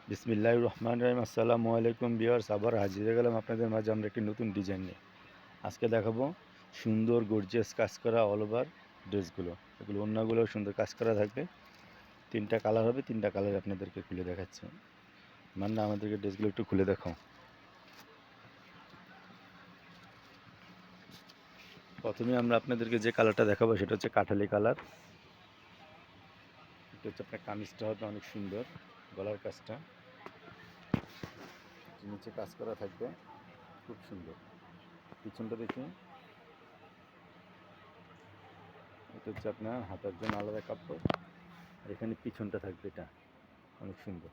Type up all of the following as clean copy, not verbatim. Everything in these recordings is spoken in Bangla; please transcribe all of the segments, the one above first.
বিসমিল্লাহির রহমানির রহিম। আসসালামু আলাইকুম ভিউয়ার্স, আবার হাজির হয়ে গেলাম আপনাদের মাঝে আমরা একটি নতুন ডিজাইন নিয়ে। আজকে দেখাবো সুন্দর গর্জিয়াস কাজ করা অল ওভার ড্রেসগুলো। এগুলো ওড়নাগুলো সুন্দর কাজ করা থাকবে। তিনটা কালার হবে, তিনটা কালার আপনাদেরকে খুলে দেখাচ্ছি। মানে আমাদেরকে ড্রেসগুলো একটু খুলে দেখাও। প্রথমে আমরা আপনাদেরকে যে কালারটা দেখাবো সেটা হচ্ছে কাঠালি কালার। এটা হচ্ছে আপনার কামিজটা হবে অনেক সুন্দর, গলার কাজটা নিচে কাজ করা থাকবে, খুব সুন্দর। পিছনটা দেখি, এটা হচ্ছে আপনার হাতার জন্য আলাদা কাপড়, আর এখানে পিছনটা থাকবে, এটা অনেক সুন্দর,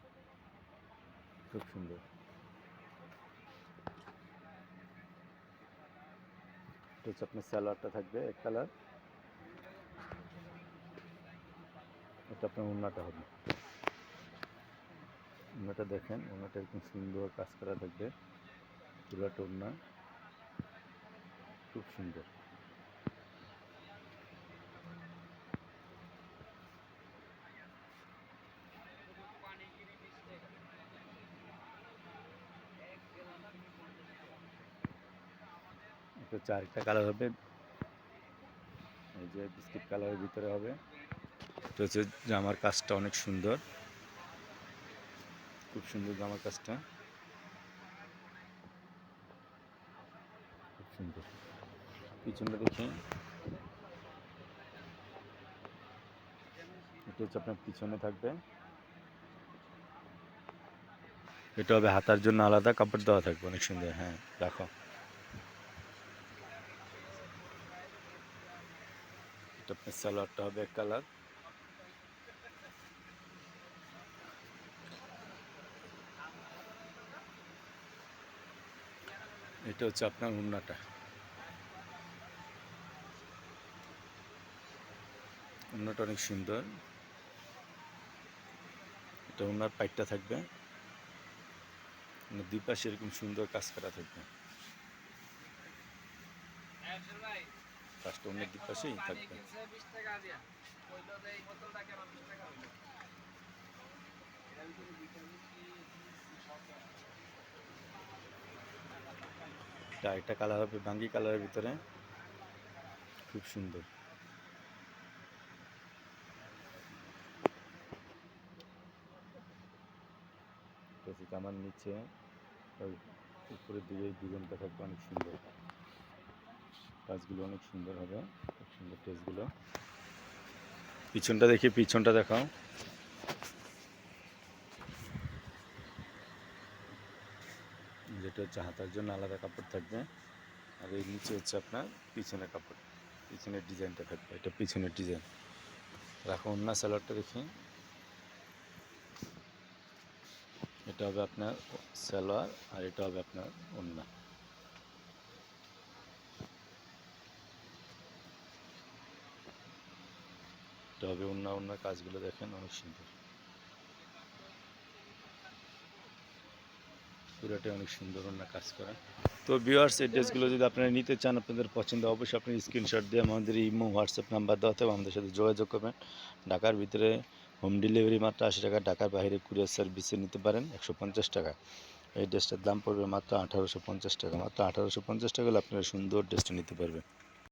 খুব সুন্দর। এটা হচ্ছে আপনার সালোয়ারটা থাকবে এক কালার, এটা আপনার ওড়নাটা হবে। ওড়নাটা দেখেন, ওড়নাটা একদম সুন্দর কাজ করা থাকবে, তুলাটা ওড়না, খুব সুন্দর। এটা হচ্ছে আরেকটা কালার হবে, এই যে বিস্কিট কালারের ভিতরে হবে। এটা হচ্ছে জামার কাজটা অনেক সুন্দর, খুব সুন্দর জামার কাজটা, খুব সুন্দর। পিছনটা দেখি, এটা হচ্ছে আপনার পিছনে থাকবে, এটা হবে হাতার জন্য আলাদা কাপড় দেওয়া থাকবে, অনেক সুন্দর। হ্যাঁ দেখো, এটা আপনার সালোয়ারটা হবে এক কালার, এটা হচ্ছে আপনার ওড়নাটা। ওড়নাটা অনেক সুন্দর, এটা ওড়নার পাইটটা থাকবে, দুই পাশে এরকম সুন্দর কাজ করা থাকবে, কাজটা অন্য দুই পাশেই থাকবে। এটা একটা কালার হবে বাঙ্গি কালারের ভিতরে, খুব সুন্দর। আমার নিচে ওই উপরের দিকে ডিজাইনটা থাকবে অনেক সুন্দর, কাজগুলো অনেক সুন্দর হবে, খুব সুন্দর ড্রেসগুলো। পিছনটা দেখি, পিছনটা দেখাও। যেটা হচ্ছে হাতার জন্য আলাদা কাপড় থাকবে, আর এই নিচে হচ্ছে আপনার পিছনের কাপড়, পিছনের ডিজাইনটা থাকবে, এটা পিছনের ডিজাইন। রাখো ওড়না সালোয়ারটা দেখি, এটা হবে আপনার সালোয়ার, আর এটা হবে আপনার ওড়না। এটা হবে ওড়নার কাজগুলো দেখেন অনেক সুন্দর, পুরোটাই অনেক সুন্দর ওড়না কাজ করা। তো ভিউয়ার্স, এই ড্রেসগুলো যদি আপনারা নিতে চান, আপনাদের পছন্দ, অবশ্যই আপনি স্ক্রিনশট দিয়ে আমাদের ইমো হোয়াটসঅ্যাপ নাম্বার দেওয়া হবে, আমাদের সাথে যোগাযোগ করবেন। ঢাকার ভিতরে হোম ডেলিভারি মাত্র 80 টাকা, ঢাকার বাইরে কুরিয়ার সার্ভিসে নিতে পারেন 150 টাকা। এই ড্রেসটার দাম পড়বে মাত্র 1850 টাকা। মাত্র 1850 টাকা হলে আপনারা সুন্দর ড্রেসটা নিতে পারবেন।